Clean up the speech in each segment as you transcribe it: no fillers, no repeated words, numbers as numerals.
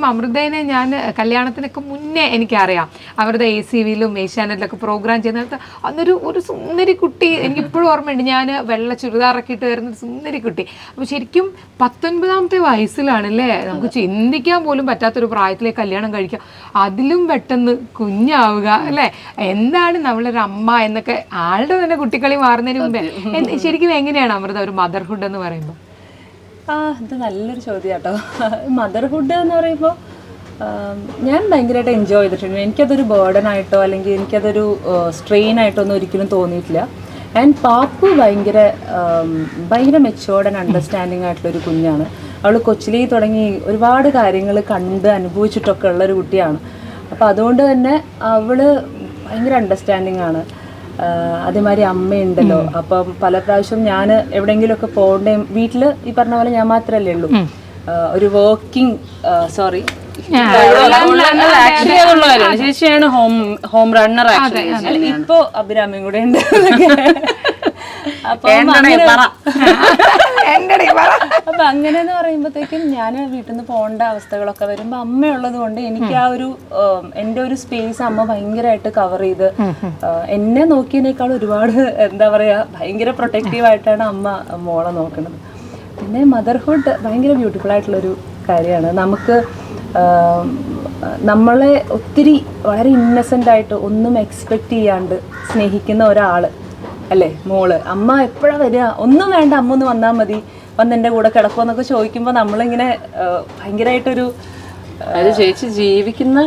അമൃതേനെ ഞാൻ കല്യാണത്തിനൊക്കെ മുന്നേ എനിക്കറിയാം. അവരുടെ ACVയിലും ഏഷ്യാനെറ്റിലൊക്കെ പ്രോഗ്രാം ചെയ്യുന്ന അന്നൊരു സുന്ദരി കുട്ടി എനിക്കിപ്പോഴും ഓർമ്മയുണ്ട്. ഞാൻ വെള്ള ചുരിദാറൊക്കെ ഇട്ട് വരുന്നൊരു സുന്ദരി കുട്ടി. അപ്പോൾ ശരിക്കും 19ാമത്തെ വയസ്സിലാണല്ലേ നമുക്ക് ചിന്തിക്കാൻ പോലും പറ്റാത്തൊരു പ്രായത്തിലേക്ക് കല്യാണം കഴിക്കുക, അതിലും പെട്ടെന്ന് കുഞ്ഞാവുക അല്ലേ. എന്താണ് നമ്മളൊരു അമ്മ എന്നൊക്കെ ആളുടെ തന്നെ കുട്ടിക്കളി മാറുന്നതിന് മുമ്പേ ശരിക്കും എങ്ങനെയാണ് അമൃത ഒരു മദർഹുഡ് എന്ന് പറയുമ്പോൾ? ഇത് നല്ലൊരു ചോദ്യം കേട്ടോ. മദർഹുഡ് എന്ന് പറയുമ്പോൾ ഞാൻ ഭയങ്കരമായിട്ട് എൻജോയ് ചെയ്തിട്ടുണ്ട്. എനിക്കതൊരു ബേർഡനായിട്ടോ അല്ലെങ്കിൽ എനിക്കതൊരു സ്ട്രെയിൻ ആയിട്ടോ ഒന്നും ഒരിക്കലും തോന്നിയിട്ടില്ല. ആൻഡ് പാപ്പു ഭയങ്കര മെച്ചുവേർഡ് ആൻഡ് അണ്ടർസ്റ്റാൻഡിങ് ആയിട്ടുള്ളൊരു കുഞ്ഞാണ്. അവൾ കൊച്ചിലേ തുടങ്ങി ഒരുപാട് കാര്യങ്ങൾ കണ്ട് അനുഭവിച്ചിട്ടൊക്കെ ഉള്ളൊരു കുട്ടിയാണ്. അപ്പോൾ അതുകൊണ്ട് തന്നെ അവൾ ഭയങ്കര അണ്ടർസ്റ്റാൻഡിങ് ആണ്. അതേമാതിരി അമ്മയുണ്ടല്ലോ. അപ്പം പല പ്രാവശ്യം ഞാൻ എവിടെയെങ്കിലുമൊക്കെ പോകണ്ടേ, വീട്ടിൽ ഈ പറഞ്ഞ പോലെ ഞാൻ മാത്രമല്ലേ ഉള്ളൂ, ഒരു വർക്കിംഗ് ചേച്ചിയാണ് ഹോം റണ്ണർ. ഇപ്പോ അഭിരാമിയും കൂടെ ഉണ്ട്. അപ്പൊ അങ്ങനെന്ന് പറയുമ്പോഴത്തേക്കും ഞാൻ വീട്ടിൽ നിന്ന് പോകേണ്ട അവസ്ഥകളൊക്കെ വരുമ്പോ അമ്മയുള്ളത് കൊണ്ട് എനിക്ക് ആ ഒരു എന്റെ ഒരു സ്പേസ് അമ്മ ഭയങ്കരമായിട്ട് കവർ ചെയ്ത് എന്നെ നോക്കിയതിനേക്കാൾ ഒരുപാട് എന്താ പറയാ ഭയങ്കര പ്രൊട്ടക്റ്റീവ് ആയിട്ടാണ് അമ്മ മോളെ നോക്കുന്നത്. പിന്നെ മദർഹുഡ് ഭയങ്കര ബ്യൂട്ടിഫുൾ ആയിട്ടുള്ളൊരു കാര്യമാണ്. നമുക്ക് നമ്മളെ ഒത്തിരി വളരെ ഇന്നസെന്റ് ആയിട്ട് ഒന്നും എക്സ്പെക്ട് ചെയ്യാണ്ട് സ്നേഹിക്കുന്ന ഒരാള് അല്ലേ മോള്. അമ്മ എപ്പോഴാ വരിക, ഒന്നും വേണ്ട, അമ്മ ഒന്ന് വന്നാൽ മതി, വന്ന് എൻ്റെ കൂടെ കിടക്കുമെന്നൊക്കെ ചോദിക്കുമ്പോൾ നമ്മളിങ്ങനെ ഭയങ്കരമായിട്ടൊരു ചേച്ചി ജീവിക്കുന്ന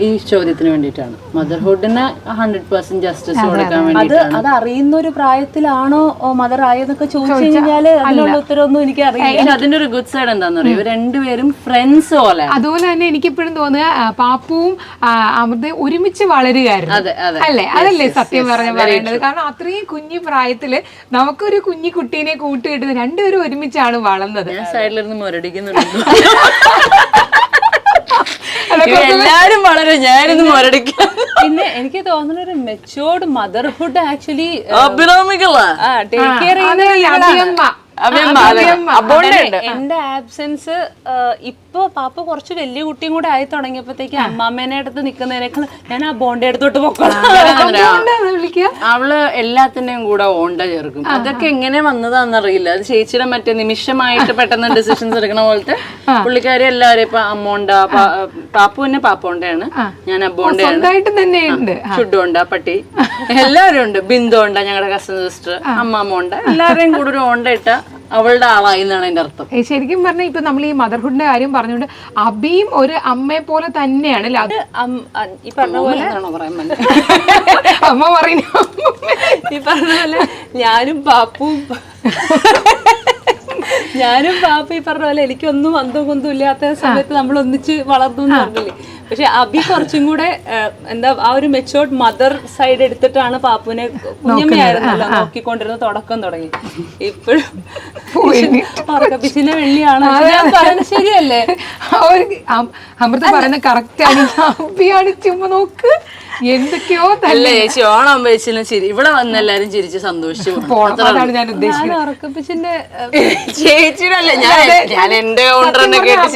ഈ ചോദ്യത്തിന് വേണ്ടിയിട്ടാണ്. മദർഹുഡിന് 100% ജസ്റ്റിസ് കൊടുക്കാൻ വേണ്ടി. അത് അറിയുന്ന ഒരു പ്രായത്തിലാണോ മദർ ആയെന്നൊക്കെ ചോദിച്ചു കഴിഞ്ഞാല് അതിനുള്ള ഉത്തരവൊന്നും എനിക്ക് അറിയില്ല. അതിന്റെ ഒരു ഗുഡ് സൈഡ് എന്താന്ന് പറയുക, ഇവർ രണ്ടുപേരും ഫ്രണ്ട്സ് പോലെ. അതുപോലെ തന്നെ എനിക്കിപ്പോഴും തോന്നുക പാപ്പുവും അമൃതയും ഒരുമിച്ച് വളരുകയായിരുന്നു അല്ലേ. അതല്ലേ സത്യം പറയേണ്ടത്. കാരണം അത്രയും കുഞ്ഞു പ്രായത്തില് നമുക്കൊരു കുഞ്ഞു കുട്ടീനെ കൂട്ടുകിട്ടുന്നത് രണ്ടുപേരും ഒരുമിച്ചാണ് വളർന്നത്. സൈഡിലിരുന്ന് മുരടിക്കുന്നുണ്ട്. എല്ലാരും വളരെ ഞാനിന്ന് മുരടിക്കാം. പിന്നെ എനിക്ക് തോന്നുന്ന ഒരു matured motherhood actually take care എന്റെ ആബ്സെൻസ് ഇപ്പൊ പാപ്പ കുറച്ച് വലിയ കുട്ടിയും കൂടെ ആയി തുടങ്ങിയപ്പോഴത്തേക്ക് അമ്മാമ്മേനെ അടുത്ത് നിൽക്കുന്നതിനേക്കാൾ ഞാൻ ആ ബോണ്ടെ അടുത്തോട്ട് പോക്കണം. അവള് എല്ലാത്തിന്റെയും കൂടെ ഓണ്ട ചേർക്കും. അതൊക്കെ എങ്ങനെ വന്നതാന്നറിയില്ല. അത് ചേച്ചിയുടെ മറ്റേ നിമിഷമായിട്ട് പെട്ടെന്ന് ഡിസിഷൻസ് എടുക്കണ പോലത്തെ പുള്ളിക്കാരി എല്ലാവരും ഇപ്പൊ അമ്മോണ്ട, പാപ്പു തന്നെ പാപ്പോണ്ടയാണ്, ഞാൻ അബോണ്ടയാണ്, ചുഡോണ്ട പട്ടി, എല്ലാവരും ഉണ്ട്, ബിന്ദുണ്ട ഞങ്ങളുടെ കസിൻ സിസ്റ്റർ, അമ്മാമ്മോണ്ട, എല്ലാവരെയും കൂടെ ഒരു ഓണ്ട ഇട്ട അവളുടെ ആളായി എന്നാണ് എന്റെ അർത്ഥം. ശരിക്കും പറഞ്ഞാൽ ഇപ്പൊ നമ്മൾ ഈ മദർഹുഡിന്റെ കാര്യം പറഞ്ഞുകൊണ്ട് അബിയും ഒരു അമ്മയെ പോലെ തന്നെയാണ്. അത് ഈ പറഞ്ഞ പോലെ അമ്മ പറയുന്നു, ഈ പറഞ്ഞ പോലെ ഞാനും പാപ്പും ഈ പറഞ്ഞ പോലെ എനിക്കൊന്നും അന്തോ കൊന്തും ഇല്ലാത്ത സമയത്ത് നമ്മൾ ഒന്നിച്ച് വളർന്നു എന്ന് പറഞ്ഞില്ലേ. പക്ഷെ അബി കുറച്ചും കൂടെ എന്താ ആ ഒരു മെച്ചോർഡ് മദർ സൈഡ് എടുത്തിട്ടാണ് പാപ്പുവിനെ കുഞ്ഞമ്മയായിരുന്നല്ലോ നോക്കിക്കൊണ്ടിരുന്ന തുടക്കം തുടങ്ങി. ഇപ്പോഴും ഉറക്കപ്പിച്ചിന്റെ വെള്ളിയാണ് പറയുന്നത് ശരിയല്ലേ? അമൃത പറയുന്നത് കറക്റ്റ് ആണ്. അബിയാണ് ചുമ്മാ നോക്ക് എന്തൊക്കെയോ അല്ലേ ചേച്ചി. ഓണം വെച്ചില്ല ചിരി, ഇവിടെ വന്ന് എല്ലാരും ചിരിച്ച് സന്തോഷിച്ചു പോണതാണ് ഞാൻ ഉദ്ദേശിക്കുന്നത്. ഉറക്കപ്പിച്ചിന്റെ ചേച്ചിയുടെ അല്ല, ഞാൻ എന്റെ ഓണ്ടറിനെ കേട്ട്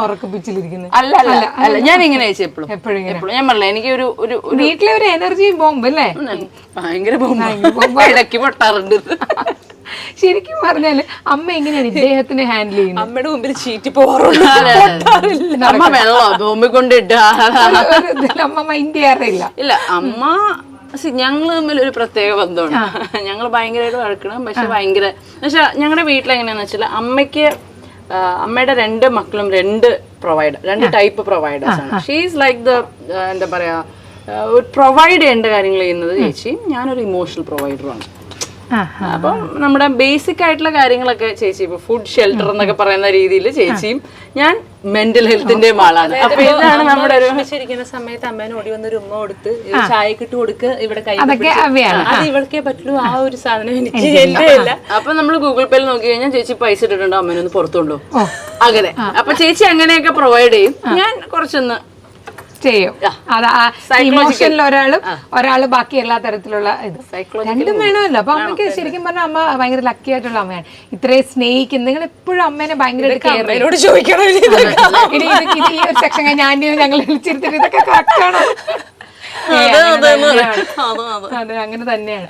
ഉറക്കപ്പിച്ചിലിരിക്കുന്നത്. അല്ല അല്ല അല്ല, ഞാൻ ഇങ്ങനെ ചേച്ചി എപ്പോഴും ഞാൻ പറഞ്ഞില്ല, എനിക്ക് ഒരു വീട്ടിലെ ഒരു എനർജി ബോംബ് അല്ലേ, ഭയങ്കര ബോംബ് ഇടയ്ക്ക് പൊട്ടാറുണ്ട്. ശരിക്കും പറഞ്ഞാല് അമ്മ എങ്ങനെയാണ് ഇദ്ദേഹത്തിന് ഹാൻഡിൽ ചെയ്യുന്നത്? അമ്മയുടെ മുമ്പിൽ ചീറ്റി പോകാറുണ്ട്. അമ്മ വെള്ളം ഭൂമി കൊണ്ടിട്ട് അമ്മ മൈൻഡ് ചെയ്യാറില്ല. ഇല്ല, അമ്മ ഞങ്ങൾ തമ്മിൽ ഒരു പ്രത്യേക ബന്ധമാണ്. ഞങ്ങൾ ഭയങ്കരമായിട്ട് വഴക്കണം. പക്ഷെ ഞങ്ങളുടെ വീട്ടിലെങ്ങനെയാന്ന് വെച്ചാൽ അമ്മയുടെ 2 മക്കളും 2 ടൈപ്പ് പ്രൊവൈഡേഴ്സ് ആണ്. ഷീസ് ലൈക്ക് ദ എന്താ പറയാ, പ്രൊവൈഡ് ചെയ്യേണ്ട കാര്യങ്ങൾ ചെയ്യുന്നത് ചേച്ചിയും, ഞാനൊരു ഇമോഷണൽ പ്രൊവൈഡറുമാണ്. അപ്പം നമ്മുടെ ബേസിക് ആയിട്ടുള്ള കാര്യങ്ങളൊക്കെ ചേച്ചി, ഇപ്പൊ ഫുഡ് ഷെൽട്ടർ എന്നൊക്കെ പറയുന്ന രീതിയിൽ ചേച്ചിയും, ഞാൻ മെന്റൽ ഹെൽത്തിന്റെയും ആളാണ്. അപ്പൊ ഇതാണ് നമ്മുടെ ഒരു ശരിക്കുന്ന സമയത്ത് അമ്മേനെ ഓടി വന്നൊരു ഉമ്മ കൊടുത്ത് ചായക്ക് ഇട്ട് കൊടുക്കുക, ഇവിടെ കൈ അത് ഇവൾക്കേ പറ്റുള്ളൂ. ആ ഒരു സാധനം എനിക്ക് എന്റെ ഇല്ല. അപ്പൊ നമ്മൾ ഗൂഗിൾ പേയിൽ നോക്കി കഴിഞ്ഞാൽ ചേച്ചി പൈസ ഇട്ടിട്ടുണ്ടോ, അമ്മേനൊന്ന് പുറത്തുണ്ടോ അങ്ങനെ. അപ്പൊ ചേച്ചി അങ്ങനെയൊക്കെ പ്രൊവൈഡ് ചെയ്യും, ഞാൻ കുറച്ചൊന്ന് ബൂസ്റ്റ് ചെയ്യും. അത് ഇമോഷനിൽ ഒരാള് ബാക്കി എല്ലാ തരത്തിലുള്ള ഇത് രണ്ടും വേണമല്ലോ. അപ്പൊ അമ്മയ്ക്ക് ശരിക്കും പറഞ്ഞാൽ അമ്മ ഭയങ്കര ലക്കി ആയിട്ടുള്ള അമ്മയാണ്. ഇത്രയും സ്നേഹിക്കുന്നത്. നിങ്ങൾ എപ്പോഴും അമ്മേനെ ഭയങ്കര ചോദിക്കണം. ഇനി ഈ ഒരു സെക്ഷൻ ഞാൻ ഞങ്ങൾ വിളിച്ചിരുത്തിട്ട് ഇതൊക്കെ കറക്റ്റാണോ? അതെ അങ്ങനെ തന്നെയാണ്.